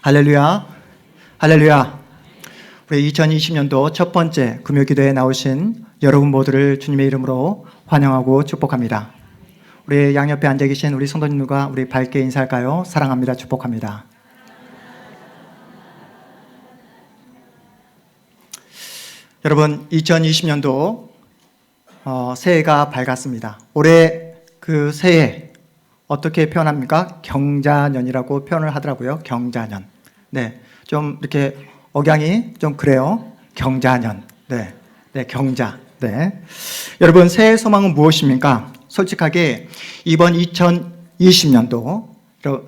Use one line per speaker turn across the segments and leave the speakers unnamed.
할렐루야, 할렐루야. 우리 2020년도 첫 번째 금요기도에 나오신 여러분 모두를 주님의 이름으로 환영하고 축복합니다. 우리 양옆에 앉아 계신 우리 성도님들과 우리 밝게 인사할까요? 사랑합니다, 축복합니다. 여러분, 2020년도 새해가 밝았습니다. 올해 그 새해 어떻게 표현합니까? 경자년이라고 표현을 하더라고요. 경자년. 네, 좀 이렇게 억양이 좀 그래요. 경자년. 네, 경자. 네. 여러분, 새해 소망은 무엇입니까? 솔직하게 이번 2020년도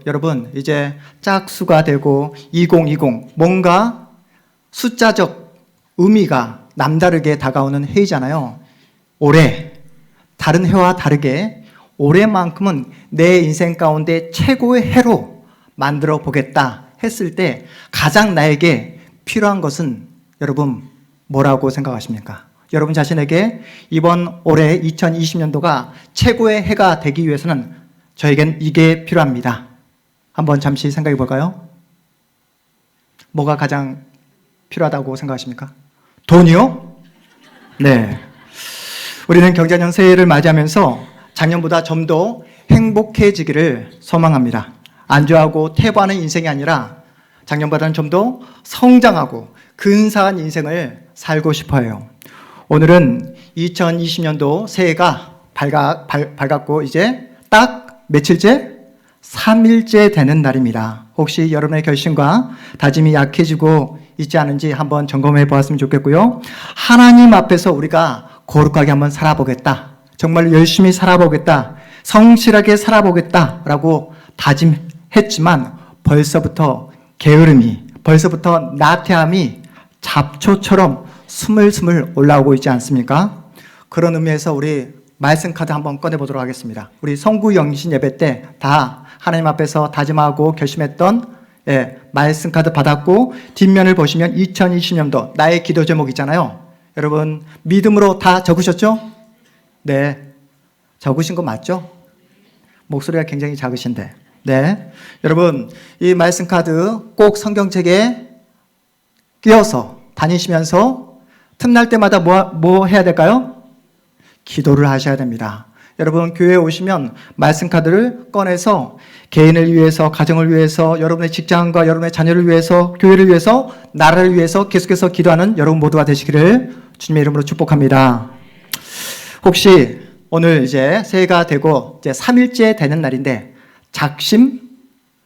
여러분 이제 짝수가 되고 2020 뭔가 숫자적 의미가 남다르게 다가오는 해이잖아요. 올해 다른 해와 다르게 올해만큼은 내 인생 가운데 최고의 해로 만들어 보겠다 했을 때 가장 나에게 필요한 것은 여러분 뭐라고 생각하십니까? 여러분 자신에게 이번 올해 2020년도가 최고의 해가 되기 위해서는 저에겐 이게 필요합니다. 한번 잠시 생각해 볼까요? 뭐가 가장 필요하다고 생각하십니까? 돈이요? 네. 우리는 경자년 새해를 맞이하면서 작년보다 좀 더 행복해지기를 소망합니다. 안주하고 퇴보하는 인생이 아니라 작년보다는 좀 더 성장하고 근사한 인생을 살고 싶어요. 오늘은 2020년도 새해가 밝았고 이제 딱 며칠째? 3일째 되는 날입니다. 혹시 여러분의 결심과 다짐이 약해지고 있지 않은지 한번 점검해 보았으면 좋겠고요. 하나님 앞에서 우리가 거룩하게 한번 살아보겠다. 정말 열심히 살아보겠다. 성실하게 살아보겠다라고 다짐했지만 벌써부터 게으름이, 벌써부터 나태함이 잡초처럼 스물스물 올라오고 있지 않습니까? 그런 의미에서 우리 말씀 카드 한번 꺼내보도록 하겠습니다. 우리 성구 영신 예배 때 다 하나님 앞에서 다짐하고 결심했던 말씀 카드 받았고 뒷면을 보시면 2020년도 나의 기도 제목 있잖아요. 여러분 믿음으로 다 적으셨죠? 네, 적으신 거 맞죠? 목소리가 굉장히 작으신데. 네, 여러분 이 말씀 카드 꼭 성경책에 끼워서 다니시면서 틈날 때마다 뭐 해야 될까요? 기도를 하셔야 됩니다. 여러분 교회에 오시면 말씀 카드를 꺼내서 개인을 위해서, 가정을 위해서, 여러분의 직장과 여러분의 자녀를 위해서, 교회를 위해서, 나라를 위해서 계속해서 기도하는 여러분 모두가 되시기를 주님의 이름으로 축복합니다. 혹시 오늘 이제 새해가 되고 이제 3일째 되는 날인데 작심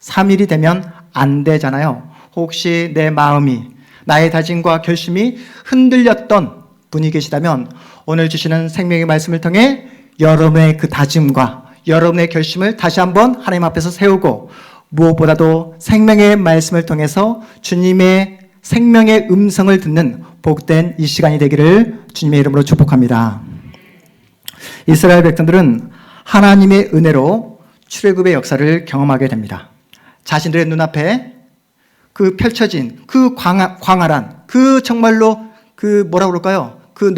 3일이 되면 안 되잖아요. 혹시 내 마음이, 나의 다짐과 결심이 흔들렸던 분이 계시다면 오늘 주시는 생명의 말씀을 통해 여러분의 그 다짐과 여러분의 결심을 다시 한번 하나님 앞에서 세우고 무엇보다도 생명의 말씀을 통해서 주님의 생명의 음성을 듣는 복된 이 시간이 되기를 주님의 이름으로 축복합니다. 이스라엘 백성들은 하나님의 은혜로 출애굽의 역사를 경험하게 됩니다. 자신들의 눈앞에 그 펼쳐진 그 광활한 그 정말로 그 뭐라고 그럴까요? 그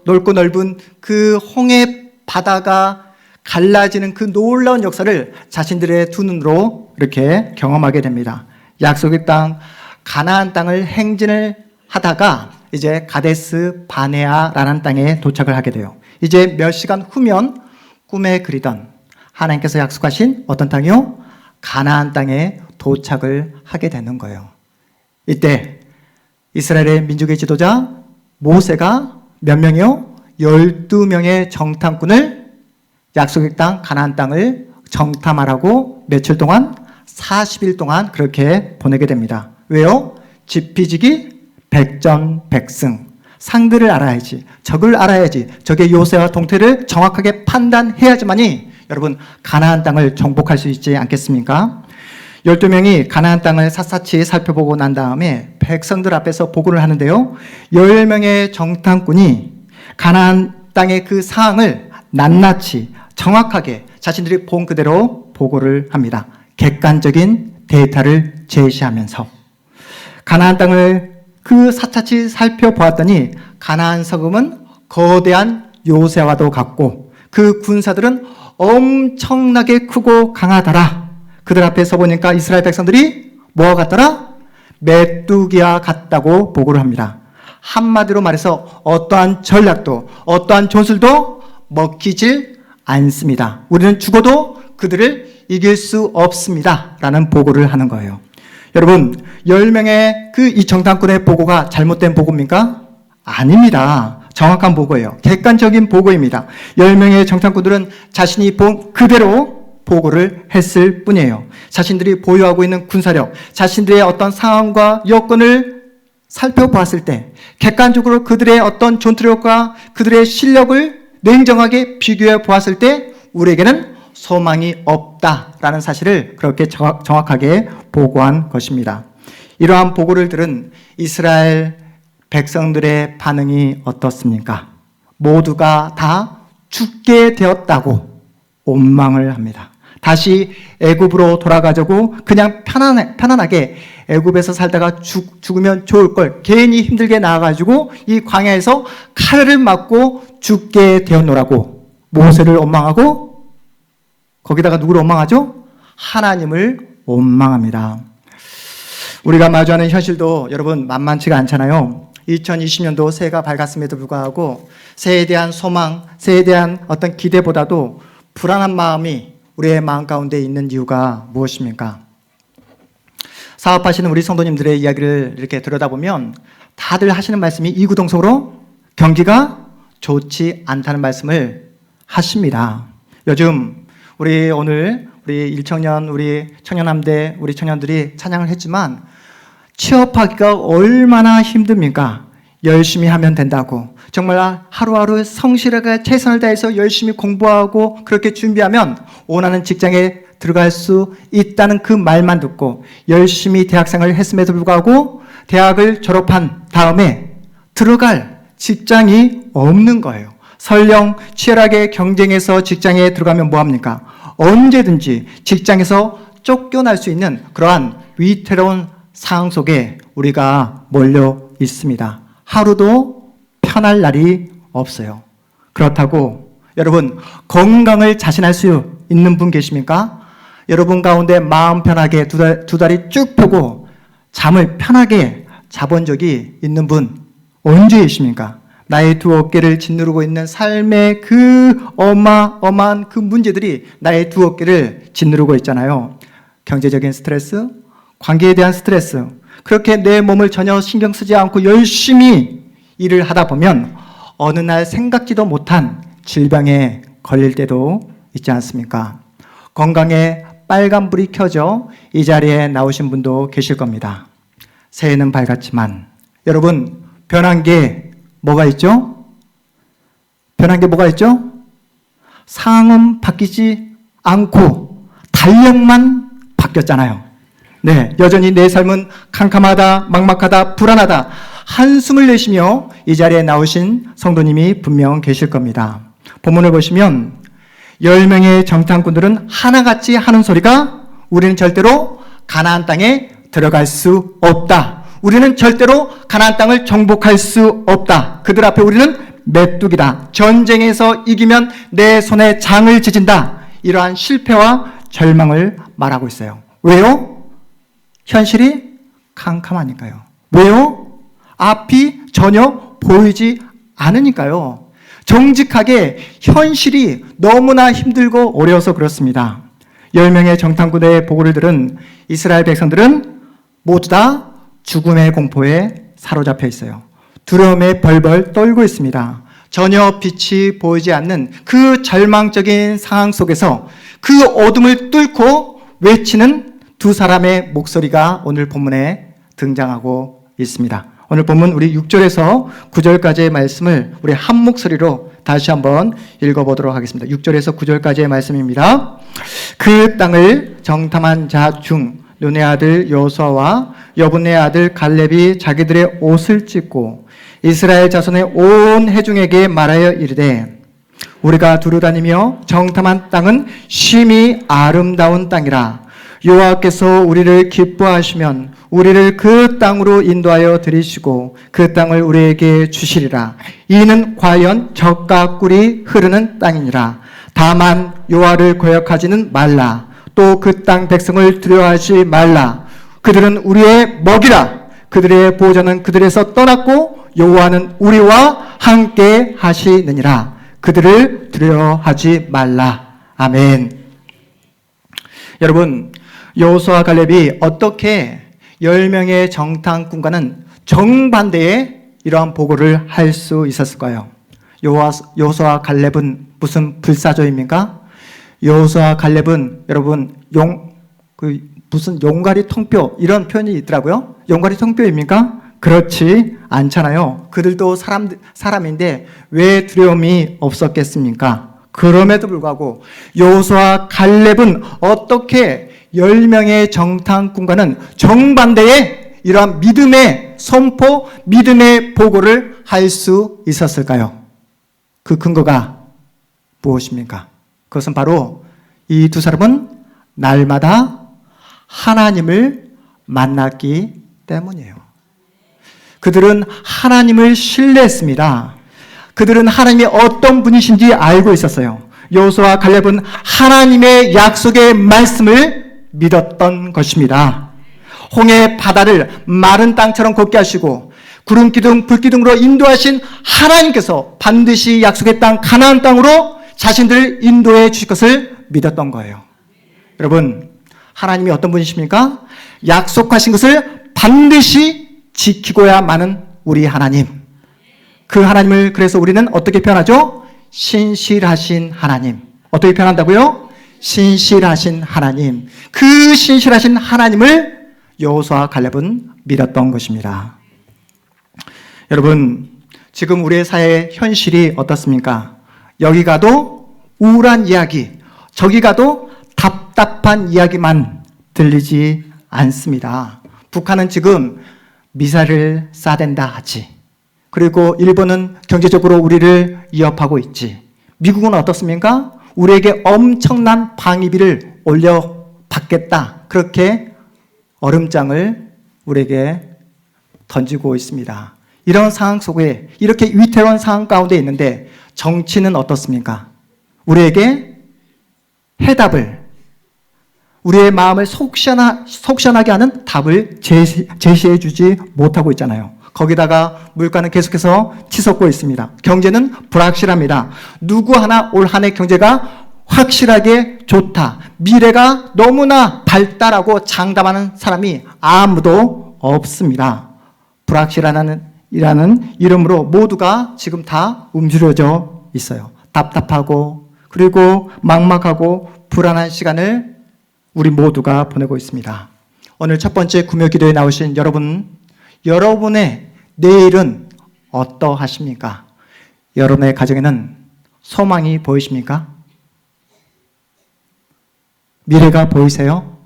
넓고 넓은 그 홍해 바다가 갈라지는 그 놀라운 역사를 자신들의 두 눈으로 이렇게 경험하게 됩니다. 약속의 땅 가나안 땅을 행진을 하다가 이제 가데스 바네아라는 땅에 도착을 하게 돼요. 이제 몇 시간 후면 꿈에 그리던 하나님께서 약속하신 어떤 땅이요? 가나안 땅에 도착을 하게 되는 거예요. 이때 이스라엘의 민족의 지도자 모세가 몇 명이요? 12명의 정탐꾼을 약속의 땅 가나안 땅을 정탐하라고 며칠 동안? 40일 동안 그렇게 보내게 됩니다. 왜요? 지피지기 백전백승. 상들을 알아야지, 적을 알아야지, 적의 요새와 동태를 정확하게 판단해야지만이 여러분 가나안 땅을 정복할 수 있지 않겠습니까? 12명이 가나안 땅을 샅샅이 살펴보고 난 다음에 백성들 앞에서 보고를 하는데요. 10명의 정탐꾼이 가나안 땅의 그 사항을 낱낱이 정확하게 자신들이 본 그대로 보고를 합니다. 객관적인 데이터를 제시하면서 가나안 땅을 그 샅샅이 살펴보았더니 가나안 서금은 거대한 요새와도 같고 그 군사들은 엄청나게 크고 강하더라. 그들 앞에 서 보니까 이스라엘 백성들이 뭐와 같더라? 메뚜기와 같다고 보고를 합니다. 한마디로 말해서 어떠한 전략도 어떠한 전술도 먹히질 않습니다. 우리는 죽어도 그들을 이길 수 없습니다. 라는 보고를 하는 거예요. 여러분, 10명의 이 정탐꾼의 보고가 잘못된 보고입니까? 아닙니다. 정확한 보고예요. 객관적인 보고입니다. 10명의 정탐꾼들은 자신이 본 그대로 보고를 했을 뿐이에요. 자신들이 보유하고 있는 군사력, 자신들의 어떤 상황과 여건을 살펴보았을 때 객관적으로 그들의 어떤 전투력과 그들의 실력을 냉정하게 비교해 보았을 때 우리에게는 소망이 없다라는 사실을 그렇게 정확하게 보고한 것입니다. 이러한 보고를 들은 이스라엘 백성들의 반응이 어떻습니까? 모두가 다 죽게 되었다고 원망을 합니다. 다시 애굽으로 돌아가자고 그냥 편안하게 애굽에서 살다가 죽으면 좋을 걸 괜히 힘들게 나와가지고 이 광야에서 칼을 맞고 죽게 되었노라고 모세를 원망하고 거기다가 누구를 원망하죠? 하나님을 원망합니다. 우리가 마주하는 현실도 여러분 만만치가 않잖아요. 2020년도 새해가 밝았음에도 불구하고 새해에 대한 소망, 새해에 대한 어떤 기대보다도 불안한 마음이 우리의 마음 가운데 있는 이유가 무엇입니까? 사업하시는 우리 성도님들의 이야기를 이렇게 들여다보면 다들 하시는 말씀이 이구동성으로 경기가 좋지 않다는 말씀을 하십니다. 요즘 우리 일청년, 우리 청년함대, 우리 청년들이 찬양을 했지만 취업하기가 얼마나 힘듭니까? 열심히 하면 된다고. 정말 하루하루 성실하게 최선을 다해서 열심히 공부하고 그렇게 준비하면 원하는 직장에 들어갈 수 있다는 그 말만 듣고 열심히 대학생활을 했음에도 불구하고 대학을 졸업한 다음에 들어갈 직장이 없는 거예요. 설령 치열하게 경쟁해서 직장에 들어가면 뭐합니까? 언제든지 직장에서 쫓겨날 수 있는 그러한 위태로운 상황 속에 우리가 몰려 있습니다. 하루도 편할 날이 없어요. 그렇다고 여러분 건강을 자신할 수 있는 분 계십니까? 여러분 가운데 마음 편하게 두 다리 쭉 펴고 잠을 편하게 자본 적이 있는 분 언제 계십니까? 나의 두 어깨를 짓누르고 있는 삶의 그 어마어마한 그 문제들이 나의 두 어깨를 짓누르고 있잖아요. 경제적인 스트레스, 관계에 대한 스트레스, 그렇게 내 몸을 전혀 신경 쓰지 않고 열심히 일을 하다 보면 어느 날 생각지도 못한 질병에 걸릴 때도 있지 않습니까? 건강에 빨간불이 켜져 이 자리에 나오신 분도 계실 겁니다. 새해는 밝았지만 여러분 변한 게 뭐가 있죠? 변한 게 뭐가 있죠? 상황은 바뀌지 않고 달력만 바뀌었잖아요. 네, 여전히 내 삶은 캄캄하다, 막막하다, 불안하다 한숨을 내쉬며 이 자리에 나오신 성도님이 분명 계실 겁니다. 본문을 보시면 10명의 정탐꾼들은 하나같이 하는 소리가 우리는 절대로 가나안 땅에 들어갈 수 없다. 우리는 절대로 가나안 땅을 정복할 수 없다. 그들 앞에 우리는 메뚜기다. 전쟁에서 이기면 내 손에 장을 지진다. 이러한 실패와 절망을 말하고 있어요. 왜요? 현실이 캄캄하니까요. 왜요? 앞이 전혀 보이지 않으니까요. 정직하게 현실이 너무나 힘들고 어려워서 그렇습니다. 10명의 정탐꾼의 보고를 들은 이스라엘 백성들은 모두 다 죽음의 공포에 사로잡혀 있어요. 두려움에 벌벌 떨고 있습니다. 전혀 빛이 보이지 않는 그 절망적인 상황 속에서 그 어둠을 뚫고 외치는 두 사람의 목소리가 오늘 본문에 등장하고 있습니다. 오늘 본문 우리 6절에서 9절까지의 말씀을 우리 한 목소리로 다시 한번 읽어보도록 하겠습니다. 6절에서 9절까지의 말씀입니다. 그 땅을 정탐한 자 중 눈의 아들 여호수아와 여분의 아들 갈렙이 자기들의 옷을 찢고 이스라엘 자손의 온 회중에게 말하여 이르되 우리가 두루다니며 정탐한 땅은 심히 아름다운 땅이라 여호와께서 우리를 기뻐하시면 우리를 그 땅으로 인도하여 들이시고 그 땅을 우리에게 주시리라. 이는 과연 젖과 꿀이 흐르는 땅이니라. 다만 여호와를 거역하지는 말라. 또 그 땅 백성을 두려워하지 말라. 그들은 우리의 먹이라. 그들의 보호자는 그들에서 떠났고 여호와는 우리와 함께 하시느니라. 그들을 두려워하지 말라. 아멘. 여러분, 여호수아와 갈렙이 어떻게 10명의 정탐꾼과는 정반대의 이러한 보고를 할 수 있었을까요? 여호수아와 갈렙은 무슨 불사조입니까? 여호수아와 갈렙은 여러분 무슨 용가리 통뼈 이런 표현이 있더라고요. 용가리 통뼈입니까? 그렇지 않잖아요. 그들도 사람인데 왜 두려움이 없었겠습니까? 그럼에도 불구하고 여호수아와 갈렙은 어떻게 10명의 정탐꾼과는 정반대의 이러한 믿음의 선포, 믿음의 보고를 할 수 있었을까요? 그 근거가 무엇입니까? 그것은 바로 이 두 사람은 날마다 하나님을 만났기 때문이에요. 그들은 하나님을 신뢰했습니다. 그들은 하나님이 어떤 분이신지 알고 있었어요. 여호수아와 갈렙은 하나님의 약속의 말씀을 믿었던 것입니다. 홍해 바다를 마른 땅처럼 걷게 하시고 구름 기둥, 불 기둥으로 인도하신 하나님께서 반드시 약속의 땅 가나안 땅으로 자신들을 인도해 주실 것을 믿었던 거예요. 여러분, 하나님이 어떤 분이십니까? 약속하신 것을 반드시 지키고야만은 우리 하나님. 그 하나님을 그래서 우리는 어떻게 표현하죠? 신실하신 하나님. 어떻게 표현한다고요? 신실하신 하나님. 그 신실하신 하나님을 여호수아와 갈렙은 믿었던 것입니다. 여러분, 지금 우리의 사회의 현실이 어떻습니까? 여기 가도 우울한 이야기, 저기 가도 답답한 이야기만 들리지 않습니다. 북한은 지금 미사일을 쏴댄다 하지. 그리고 일본은 경제적으로 우리를 위협하고 있지. 미국은 어떻습니까? 우리에게 엄청난 방위비를 올려받겠다. 그렇게 얼음장을 우리에게 던지고 있습니다. 이런 상황 속에 이렇게 위태로운 상황 가운데 있는데 정치는 어떻습니까? 우리에게 해답을, 우리의 마음을 속시원하게 하는 답을 제시해 주지 못하고 있잖아요. 거기다가 물가는 계속해서 치솟고 있습니다. 경제는 불확실합니다. 누구 하나 올 한 해 경제가 확실하게 좋다, 미래가 너무나 밝다라고 장담하는 사람이 아무도 없습니다. 불확실하다는 이름으로 모두가 지금 다 움츠려져 있어요. 답답하고 그리고 막막하고 불안한 시간을 우리 모두가 보내고 있습니다. 오늘 첫 번째 구며 기도에 나오신 여러분의 내일은 어떠하십니까? 여러분의 가정에는 소망이 보이십니까? 미래가 보이세요?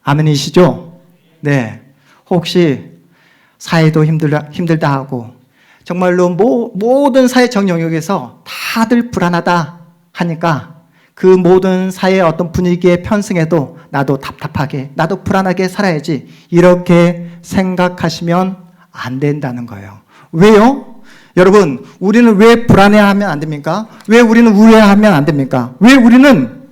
아멘이시죠? 네. 혹시 사회도 힘들다 하고 정말로 모든 사회적 영역에서 다들 불안하다 하니까 그 모든 사회의 어떤 분위기에 편승해도 나도 답답하게, 나도 불안하게 살아야지 이렇게 생각하시면 안 된다는 거예요. 왜요? 여러분, 우리는 왜 불안해하면 안 됩니까? 왜 우리는 우려하면 안 됩니까? 왜 우리는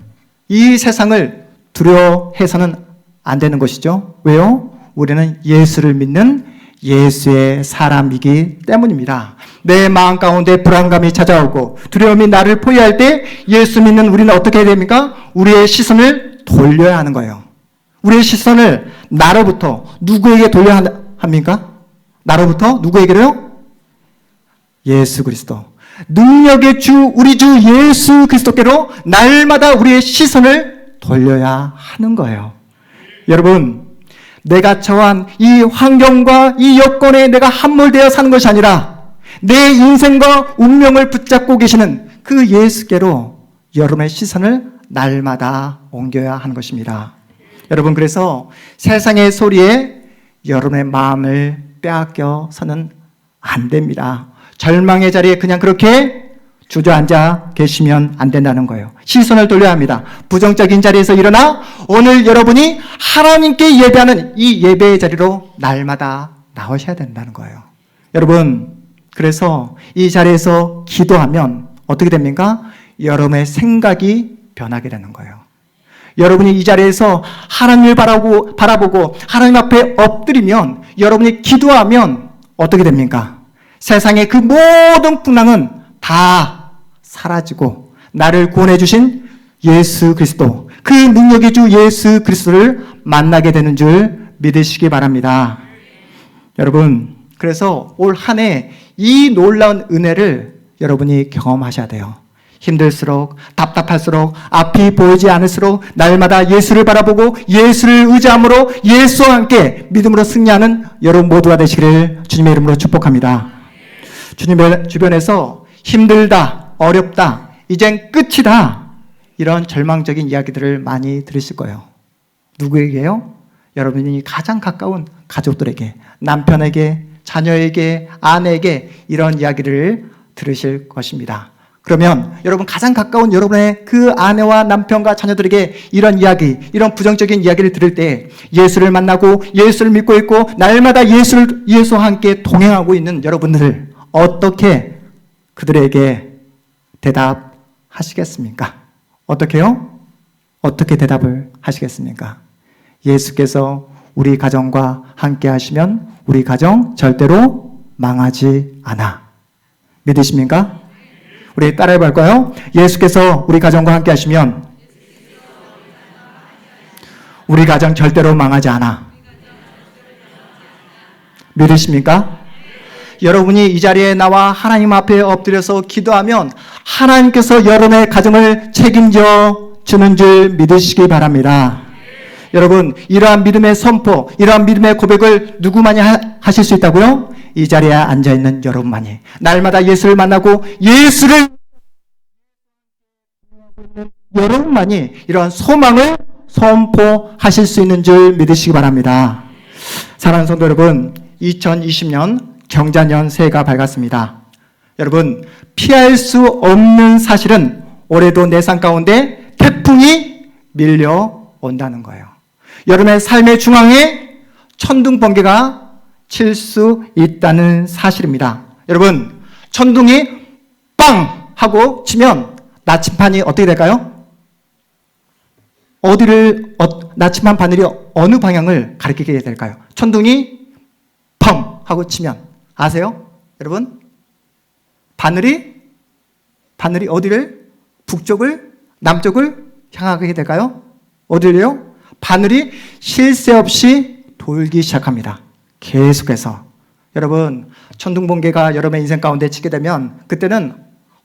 이 세상을 두려워해서는 안 되는 것이죠? 왜요? 우리는 예수를 믿는 예수의 사람이기 때문입니다. 내 마음 가운데 불안감이 찾아오고 두려움이 나를 포위할 때 예수 믿는 우리는 어떻게 해야 됩니까? 우리의 시선을 돌려야 하는 거예요. 우리의 시선을 나로부터 누구에게 돌려야 합니까? 나로부터 누구에게로요? 예수 그리스도. 능력의 주, 우리 주 예수 그리스도께로 날마다 우리의 시선을 돌려야 하는 거예요. 여러분, 내가 처한 이 환경과 이 여건에 내가 함몰되어 사는 것이 아니라 내 인생과 운명을 붙잡고 계시는 그 예수께로 여러분의 시선을 날마다 옮겨야 하는 것입니다. 여러분, 그래서 세상의 소리에 여러분의 마음을 빼앗겨서는 안 됩니다. 절망의 자리에 그냥 그렇게 주저앉아 계시면 안 된다는 거예요. 시선을 돌려야 합니다. 부정적인 자리에서 일어나 오늘 여러분이 하나님께 예배하는 이 예배의 자리로 날마다 나오셔야 된다는 거예요. 여러분, 그래서 이 자리에서 기도하면 어떻게 됩니까? 여러분의 생각이 변하게 되는 거예요. 여러분이 이 자리에서 하나님을 바라보고 하나님 앞에 엎드리면, 여러분이 기도하면 어떻게 됩니까? 세상의 그 모든 풍랑은 다 사라지고 나를 구원해 주신 예수 그리스도, 그 능력의 주 예수 그리스도를 만나게 되는 줄 믿으시기 바랍니다. 여러분, 그래서 올 한 해 이 놀라운 은혜를 여러분이 경험하셔야 돼요. 힘들수록, 답답할수록, 앞이 보이지 않을수록 날마다 예수를 바라보고 예수를 의지함으로 예수와 함께 믿음으로 승리하는 여러분 모두가 되시기를 주님의 이름으로 축복합니다. 주님의 주변에서 힘들다, 어렵다, 이젠 끝이다, 이런 절망적인 이야기들을 많이 들으실 거예요. 누구에게요? 여러분이 가장 가까운 가족들에게, 남편에게, 자녀에게, 아내에게 이런 이야기를 들으실 것입니다. 그러면 여러분 가장 가까운 여러분의 그 아내와 남편과 자녀들에게 이런 이야기, 이런 부정적인 이야기를 들을 때 예수를 만나고 예수를 믿고 있고 날마다 예수와 함께 동행하고 있는 여러분들을 어떻게 그들에게 대답하시겠습니까? 어떻게요? 어떻게 대답을 하시겠습니까? 예수께서 우리 가정과 함께 하시면 우리 가정 절대로 망하지 않아. 믿으십니까? 우리 따라해 볼까요? 예수께서 우리 가정과 함께 하시면 우리 가정 절대로 망하지 않아. 믿으십니까? 여러분이 이 자리에 나와 하나님 앞에 엎드려서 기도하면 하나님께서 여러분의 가정을 책임져 주는 줄 믿으시기 바랍니다. 여러분, 이러한 믿음의 선포, 이러한 믿음의 고백을 누구만이 하실 수 있다고요? 이 자리에 앉아있는 여러분만이. 날마다 예수를 만나고 예수를 여러분만이 이러한 소망을 선포하실 수 있는 줄 믿으시기 바랍니다. 사랑하는 성도 여러분, 2020년 경자년 새해가 밝았습니다. 여러분, 피할 수 없는 사실은 올해도 내 삶 가운데 태풍이 밀려온다는 거예요. 여러분의 삶의 중앙에 천둥 번개가 칠 수 있다는 사실입니다. 여러분, 천둥이 빵 하고 치면 나침반이 어떻게 될까요? 나침반 바늘이 어느 방향을 가리키게 될까요? 천둥이 펑 하고 치면 아세요? 여러분? 바늘이 어디를? 북쪽을? 남쪽을 향하게 될까요? 어디를요? 바늘이 쉴 새 없이 돌기 시작합니다. 계속해서. 여러분, 천둥번개가 여러분의 인생 가운데 치게 되면 그때는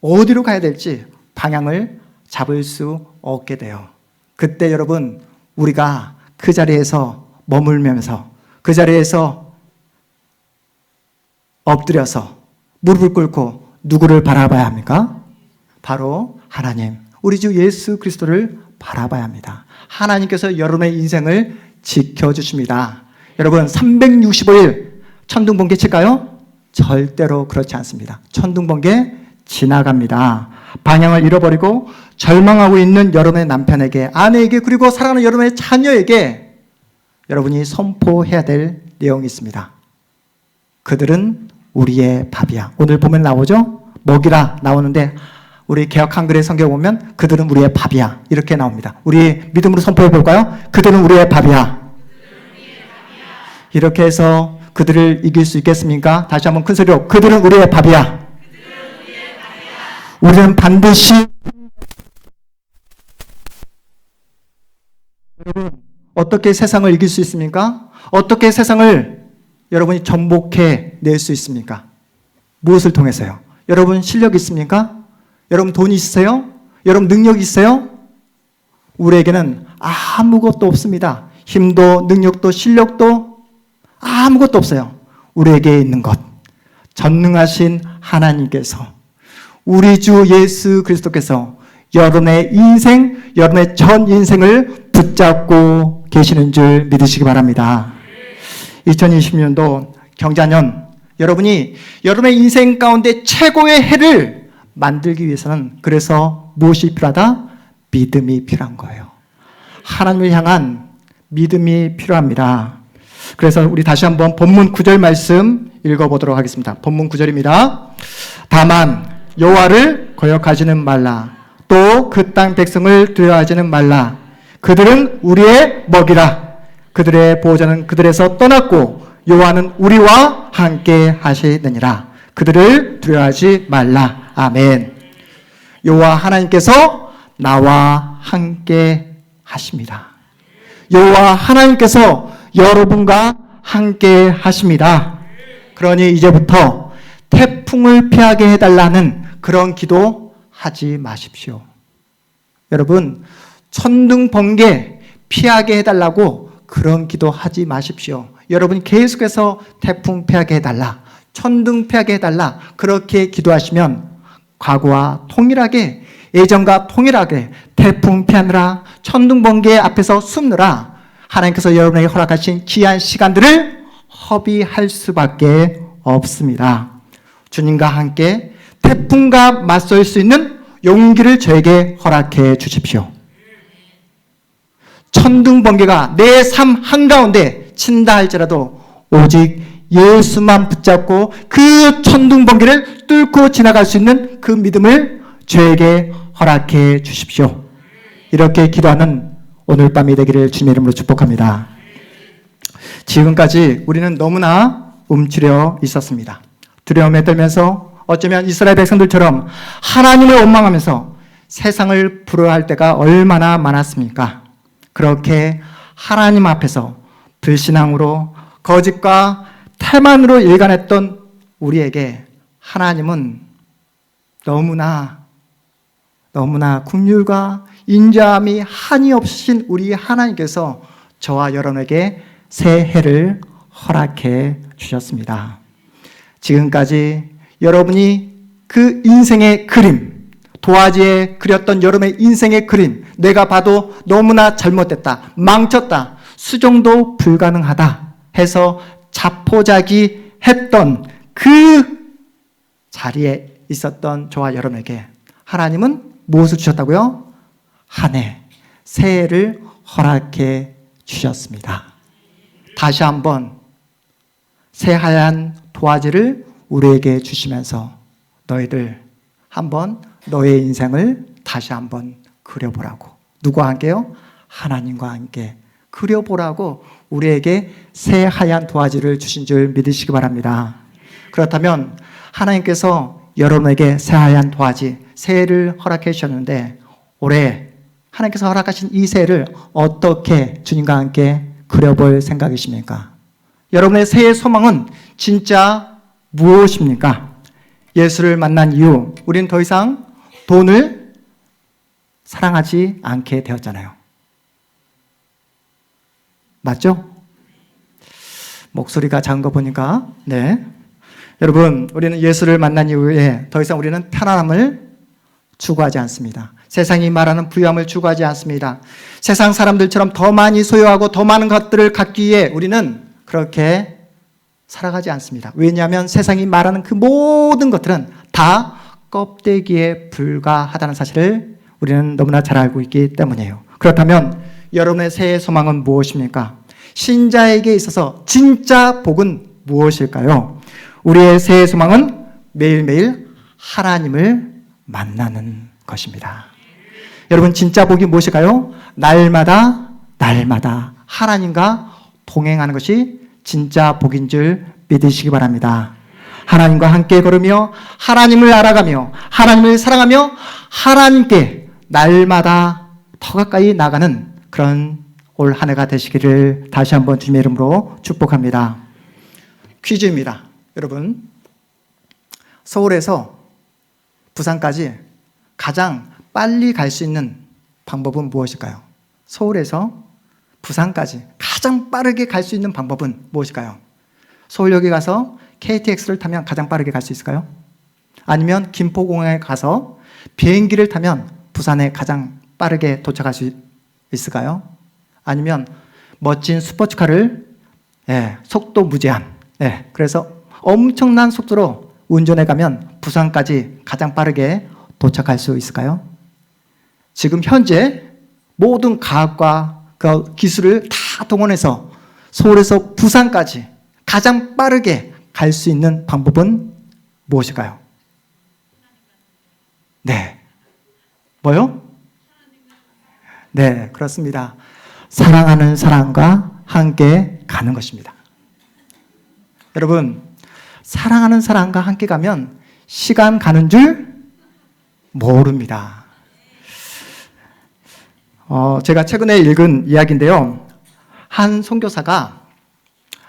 어디로 가야 될지 방향을 잡을 수 없게 돼요. 그때 여러분, 우리가 그 자리에서 머물면서 그 자리에서 엎드려서 무릎을 꿇고 누구를 바라봐야 합니까? 바로 하나님, 우리 주 예수 그리스도를 바라봐야 합니다. 하나님께서 여러분의 인생을 지켜주십니다. 여러분, 365일 천둥번개 칠까요? 절대로 그렇지 않습니다. 천둥번개 지나갑니다. 방향을 잃어버리고 절망하고 있는 여러분의 남편에게, 아내에게, 그리고 사랑하는 여러분의 자녀에게 여러분이 선포해야 될 내용이 있습니다. 그들은 우리의 밥이야. 오늘 보면 나오죠? 먹이라 나오는데 우리 개역 한글의 성경 보면 그들은 우리의 밥이야 이렇게 나옵니다. 우리 믿음으로 선포해 볼까요? 그들은 우리의 밥이야. 이렇게 해서 그들을 이길 수 있겠습니까? 다시 한번 큰 소리로, 그들은 우리의 밥이야. 우리는 반드시. 여러분, 어떻게 세상을 이길 수 있습니까? 어떻게 세상을 여러분이 정복해 낼 수 있습니까? 무엇을 통해서요? 여러분 실력 있습니까? 여러분 돈 있으세요? 여러분 능력 있어요? 우리에게는 아무것도 없습니다. 힘도 능력도 실력도 아무것도 없어요. 우리에게 있는 것, 전능하신 하나님께서, 우리 주 예수 그리스도께서 여러분의 인생, 여러분의 전 인생을 붙잡고 계시는 줄 믿으시기 바랍니다. 2020년도 경자년, 여러분이 여러분의 인생 가운데 최고의 해를 만들기 위해서는 그래서 무엇이 필요하다? 믿음이 필요한 거예요. 하나님을 향한 믿음이 필요합니다. 그래서 우리 다시 한번 본문 9절 말씀 읽어보도록 하겠습니다. 본문 9절입니다. 다만 여호와를 거역하지는 말라. 또 그 땅 백성을 두려워하지는 말라. 그들은 우리의 먹이라. 그들의 보호자는 그들에서 떠났고 여호와는 우리와 함께 하시느니라. 그들을 두려워하지 말라. 아멘. 여호와 하나님께서 나와 함께 하십니다. 여호와 하나님께서 여러분과 함께 하십니다. 그러니 이제부터 태풍을 피하게 해달라는 그런 기도 하지 마십시오. 여러분, 천둥 번개 피하게 해달라고 그런 기도 하지 마십시오. 여러분 계속해서 태풍 피하게 해달라, 천둥 피하게 해달라 그렇게 기도하시면 과거와 동일하게, 예전과 동일하게 태풍 피하느라, 천둥 번개 앞에서 숨느라 하나님께서 여러분에게 허락하신 귀한 시간들을 허비할 수밖에 없습니다. 주님과 함께 태풍과 맞설 수 있는 용기를 저에게 허락해 주십시오. 천둥 번개가 내 삶 한가운데 친다 할지라도 오직 예수만 붙잡고 그 천둥 번개를 뚫고 지나갈 수 있는 그 믿음을 저에게 허락해 주십시오. 이렇게 기도하는 오늘 밤이 되기를 주님의 이름으로 축복합니다. 지금까지 우리는 너무나 움츠려 있었습니다. 두려움에 떨면서 어쩌면 이스라엘 백성들처럼 하나님을 원망하면서 세상을 부러워할 때가 얼마나 많았습니까? 그렇게 하나님 앞에서 불신앙으로 거짓과 태만으로 일관했던 우리에게 하나님은 너무나 긍휼과 인자함이 한이 없으신 우리 하나님께서 저와 여러분에게 새 해를 허락해 주셨습니다. 지금까지 여러분이 그 인생의 그림, 도화지에 그렸던 여러분의 인생의 그림, 내가 봐도 너무나 잘못됐다, 망쳤다, 수정도 불가능하다 해서 자포자기 했던 그 자리에 있었던 저와 여러분에게 하나님은 무엇을 주셨다고요? 한 해, 새해를 허락해 주셨습니다. 다시 한번 새하얀 도화지를 우리에게 주시면서 너희들 한번 너의 인생을 다시 한번 그려보라고. 누구와 함께요? 하나님과 함께 그려보라고 우리에게 새하얀 도화지를 주신 줄 믿으시기 바랍니다. 그렇다면 하나님께서 여러분에게 새하얀 도화지, 새해를 허락해 주셨는데 올해 하나님께서 허락하신 이 새해를 어떻게 주님과 함께 그려볼 생각이십니까? 여러분의 새해 소망은 진짜 무엇입니까? 예수를 만난 이후 우리는 더 이상 돈을 사랑하지 않게 되었잖아요. 맞죠? 목소리가 작은 거 보니까 네. 여러분, 우리는 예수를 만난 이후에 더 이상 우리는 편안함을 추구하지 않습니다. 세상이 말하는 부유함을 추구하지 않습니다. 세상 사람들처럼 더 많이 소유하고 더 많은 것들을 갖기 위해 우리는 그렇게 살아가지 않습니다. 왜냐하면 세상이 말하는 그 모든 것들은 다 껍데기에 불과하다는 사실을 우리는 너무나 잘 알고 있기 때문이에요. 그렇다면 여러분의 새해 소망은 무엇입니까? 신자에게 있어서 진짜 복은 무엇일까요? 우리의 새해 소망은 매일매일 하나님을 만나는 것입니다. 여러분, 진짜 복이 무엇일까요? 날마다 하나님과 동행하는 것이 진짜 복인 줄 믿으시기 바랍니다. 하나님과 함께 걸으며 하나님을 알아가며 하나님을 사랑하며 하나님께 날마다 더 가까이 나가는 그런 올 한 해가 되시기를 다시 한번 주님의 이름으로 축복합니다. 퀴즈입니다. 여러분, 서울에서 부산까지 가장 빨리 갈 수 있는 방법은 무엇일까요? 서울에서 부산까지 가장 빠르게 갈 수 있는 방법은 무엇일까요? 서울역에 가서 KTX를 타면 가장 빠르게 갈 수 있을까요? 아니면 김포공항에 가서 비행기를 타면 부산에 가장 빠르게 도착할 수 있을까요? 아니면 멋진 스포츠카를 속도 무제한, 그래서 엄청난 속도로 운전해 가면 부산까지 가장 빠르게 도착할 수 있을까요? 지금 현재 모든 과학과 그 기술을 다 동원해서 서울에서 부산까지 가장 빠르게 갈 수 있는 방법은 무엇일까요? 네. 뭐요? 네, 그렇습니다. 사랑하는 사람과 함께 가는 것입니다. 여러분, 사랑하는 사람과 함께 가면 시간 가는 줄 모릅니다. 제가 최근에 읽은 이야기인데요. 한 선교사가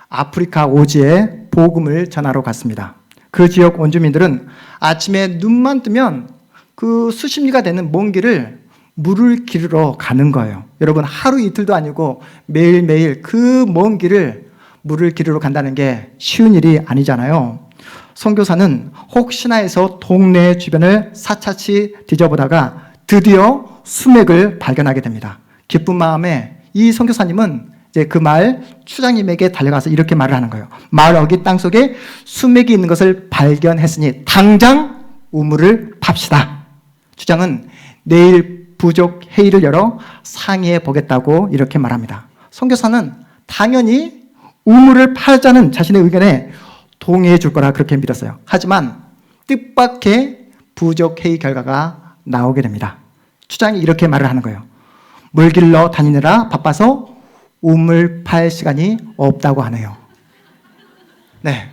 아프리카 오지에 복음을 전하러 갔습니다. 그 지역 원주민들은 아침에 눈만 뜨면 그 수십 리가 되는 먼 길을 물을 기르러 가는 거예요. 여러분, 하루 이틀도 아니고 매일매일 그 먼 길을 물을 기르러 간다는 게 쉬운 일이 아니잖아요. 선교사는 혹시나 해서 동네 주변을 사차치 뒤져보다가 드디어 수맥을 발견하게 됩니다. 기쁜 마음에 이 선교사님은 이제 그 마을 추장님에게 달려가서 이렇게 말을 하는 거예요. 마을 어귀 땅속에 수맥이 있는 것을 발견했으니 당장 우물을 팝시다. 추장은 내일 부족 회의를 열어 상의해 보겠다고 이렇게 말합니다. 선교사는 당연히 우물을 파자는 자신의 의견에 동의해 줄 거라 그렇게 믿었어요. 하지만 뜻밖의 부족 회의 결과가 나오게 됩니다. 추장이 이렇게 말을 하는 거예요. 물 길러 다니느라 바빠서 우물 팔 시간이 없다고 하네요. 네,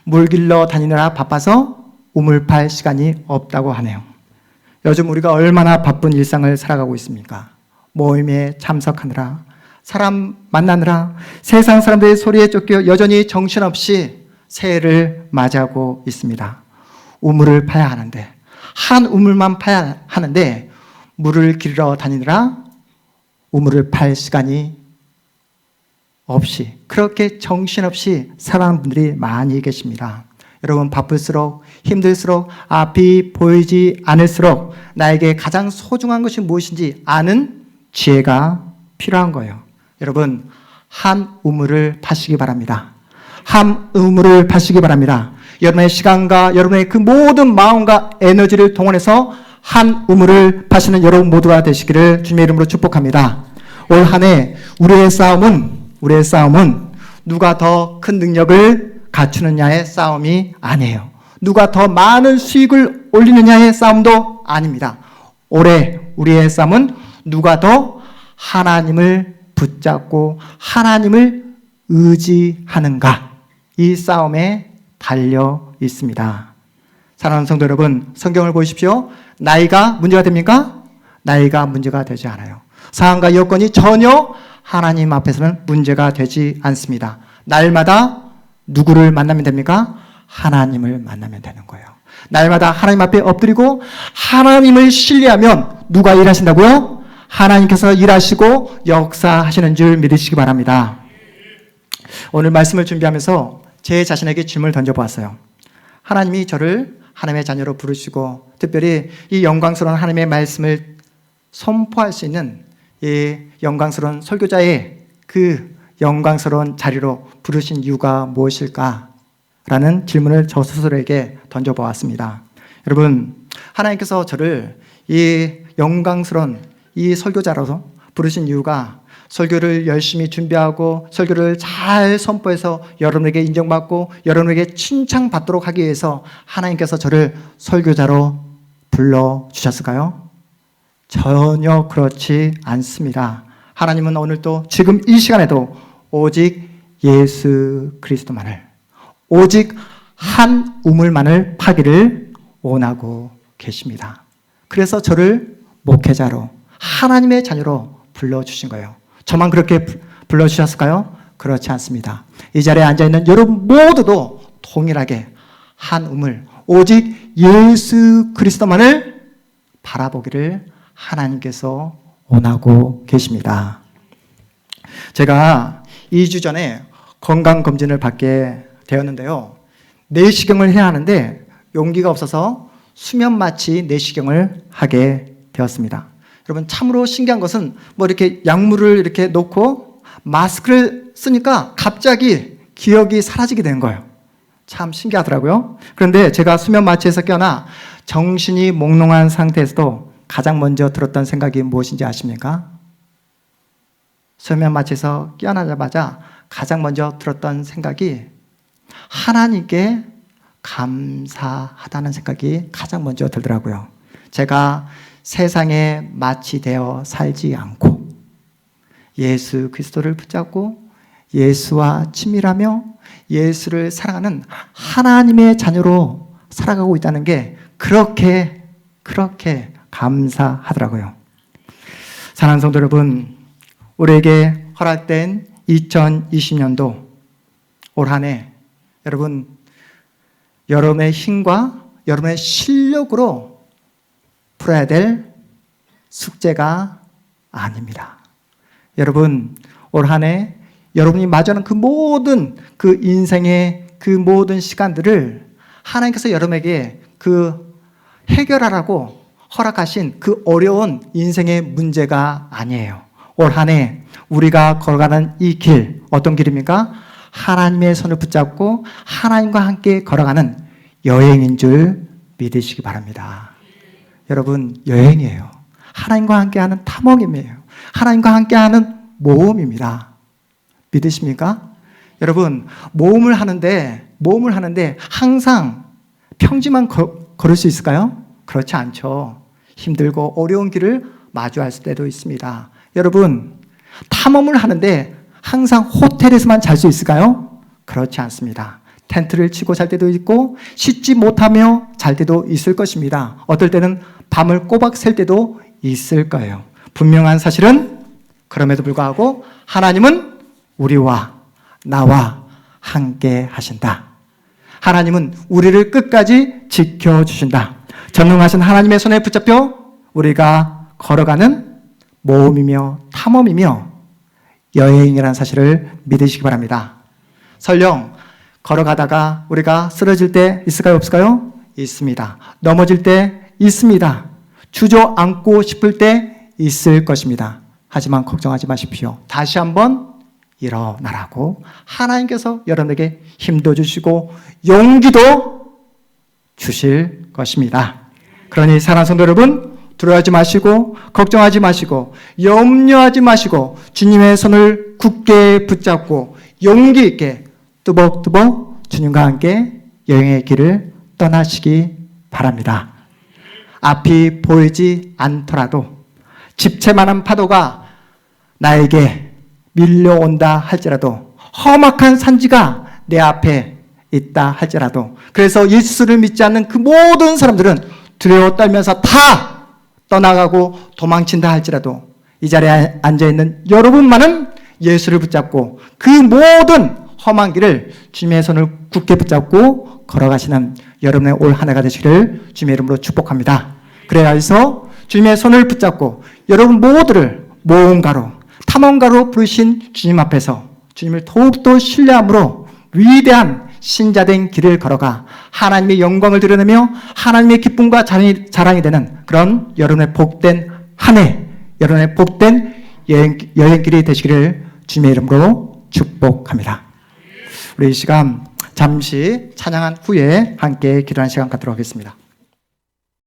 물 길러 다니느라 바빠서 우물 팔 시간이 없다고 하네요. 요즘 우리가 얼마나 바쁜 일상을 살아가고 있습니까? 모임에 참석하느라, 사람 만나느라, 세상 사람들의 소리에 쫓겨 여전히 정신없이 새해를 맞이하고 있습니다. 우물을 파야 하는데, 한 우물만 파야 하는데 물을 기르러 다니느라 우물을 팔 시간이 없이, 그렇게 정신없이 살아가는 분들이 많이 계십니다. 여러분, 바쁠수록 힘들수록 앞이 보이지 않을수록 나에게 가장 소중한 것이 무엇인지 아는 지혜가 필요한 거예요. 여러분, 한 우물을 파시기 바랍니다. 한 우물을 파시기 바랍니다. 여러분의 시간과 여러분의 그 모든 마음과 에너지를 동원해서 한 우물을 파시는 여러분 모두가 되시기를 주님의 이름으로 축복합니다. 올 한 해 우리의 싸움은 누가 더 큰 능력을 갖추느냐의 싸움이 아니에요. 누가 더 많은 수익을 올리느냐의 싸움도 아닙니다. 올해 우리의 싸움은 누가 더 하나님을 붙잡고 하나님을 의지하는가, 이 싸움에 달려 있습니다. 사랑하는 성도 여러분, 성경을 보십시오. 나이가 문제가 됩니까? 나이가 문제가 되지 않아요. 상황과 여건이 전혀 하나님 앞에서는 문제가 되지 않습니다. 날마다 누구를 만나면 됩니까? 하나님을 만나면 되는 거예요. 날마다 하나님 앞에 엎드리고 하나님을 신뢰하면 누가 일하신다고요? 하나님께서 일하시고 역사하시는 줄 믿으시기 바랍니다. 오늘 말씀을 준비하면서 제 자신에게 질문을 던져보았어요. 하나님이 저를 하나님의 자녀로 부르시고 특별히 이 영광스러운 하나님의 말씀을 선포할 수 있는 이 영광스러운 설교자의 그 영광스러운 자리로 부르신 이유가 무엇일까? 라는 질문을 저 스스로에게 던져보았습니다. 여러분, 하나님께서 저를 이 영광스러운 이 설교자로서 부르신 이유가 설교를 열심히 준비하고 설교를 잘 선포해서 여러분에게 인정받고 여러분에게 칭찬받도록 하기 위해서 하나님께서 저를 설교자로 불러주셨을까요? 전혀 그렇지 않습니다. 하나님은 오늘도 지금 이 시간에도 오직 예수 그리스도만을, 오직 한 우물만을 파기를 원하고 계십니다. 그래서 저를 목회자로, 하나님의 자녀로 불러주신 거예요. 저만 그렇게 불러주셨을까요? 그렇지 않습니다. 이 자리에 앉아있는 여러분 모두도 동일하게 한 우물, 오직 예수 그리스도만을 바라보기를 하나님께서 원하고 계십니다. 제가 2주 전에 건강검진을 받게 되었는데요. 내시경을 해야 하는데 용기가 없어서 수면 마취 내시경을 하게 되었습니다. 여러분, 참으로 신기한 것은 뭐 이렇게 약물을 이렇게 놓고 마스크를 쓰니까 갑자기 기억이 사라지게 된 거예요. 참 신기하더라고요. 그런데 제가 수면 마취에서 깨어나 정신이 몽롱한 상태에서도 가장 먼저 들었던 생각이 무엇인지 아십니까? 수면 마취에서 깨어나자마자 가장 먼저 들었던 생각이 하나님께 감사하다는 생각이 가장 먼저 들더라고요. 제가 세상에 마취되어 살지 않고 예수 그리스도를 붙잡고 예수와 친밀하며 예수를 사랑하는 하나님의 자녀로 살아가고 있다는 게 그렇게 감사하더라고요. 사랑하는 성도 여러분, 우리에게 허락된 2020년도 올 한 해 여러분, 여러분의 힘과 여러분의 실력으로 풀어야 될 숙제가 아닙니다. 여러분, 올 한 해 여러분이 마주하는 그 인생의 그 모든 시간들을 하나님께서 여러분에게 그 해결하라고 허락하신 그 어려운 인생의 문제가 아니에요. 올 한 해 우리가 걸어가는 이 길, 어떤 길입니까? 하나님의 손을 붙잡고 하나님과 함께 걸어가는 여행인 줄 믿으시기 바랍니다. 여러분, 여행이에요. 하나님과 함께하는 탐험임이에요. 하나님과 함께하는 모험입니다. 믿으십니까? 여러분, 모험을 하는데 항상 평지만 걸을 수 있을까요? 그렇지 않죠. 힘들고 어려운 길을 마주할 때도 있습니다. 여러분, 탐험을 하는데 항상 호텔에서만 잘 수 있을까요? 그렇지 않습니다. 텐트를 치고 잘 때도 있고 씻지 못하며 잘 때도 있을 것입니다. 어떨 때는 밤을 꼬박 샐 때도 있을 거예요. 분명한 사실은 그럼에도 불구하고 하나님은 우리와 나와 함께 하신다. 하나님은 우리를 끝까지 지켜주신다. 전능하신 하나님의 손에 붙잡혀 우리가 걸어가는 모험이며 탐험이며 여행이라는 사실을 믿으시기 바랍니다. 설령 걸어가다가 우리가 쓰러질 때 있을까요? 없을까요? 있습니다. 넘어질 때 있습니다. 주저앉고 싶을 때 있을 것입니다. 하지만 걱정하지 마십시오. 다시 한번 일어나라고 하나님께서 여러분에게 힘도 주시고 용기도 주실 것입니다. 그러니 사랑하는 성도 여러분, 두려워하지 마시고 걱정하지 마시고 염려하지 마시고 주님의 손을 굳게 붙잡고 용기 있게 뚜벅뚜벅 주님과 함께 여행의 길을 떠나시기 바랍니다. 앞이 보이지 않더라도 집채만한 파도가 나에게 밀려온다 할지라도 험악한 산지가 내 앞에 있다 할지라도 그래서 예수를 믿지 않는 그 모든 사람들은 두려워 떨면서 다 떠나가고 도망친다 할지라도 이 자리에 앉아있는 여러분만은 예수를 붙잡고 그 모든 험한 길을 주님의 손을 굳게 붙잡고 걸어가시는 여러분의 올 한 해가 되시기를 주님의 이름으로 축복합니다. 그래야 해서 주님의 손을 붙잡고 여러분 모두를 모험가로 탐험가로 부르신 주님 앞에서 주님을 더욱더 신뢰함으로 위대한 신자된 길을 걸어가 하나님의 영광을 드러내며 하나님의 기쁨과 자랑이 되는 그런 여러분의 복된 한 해, 여러분의 복된 여행길이 되시기를 주님의 이름으로 축복합니다. 우리 이 시간 잠시 찬양한 후에 함께 기도하는 시간 갖도록 하겠습니다.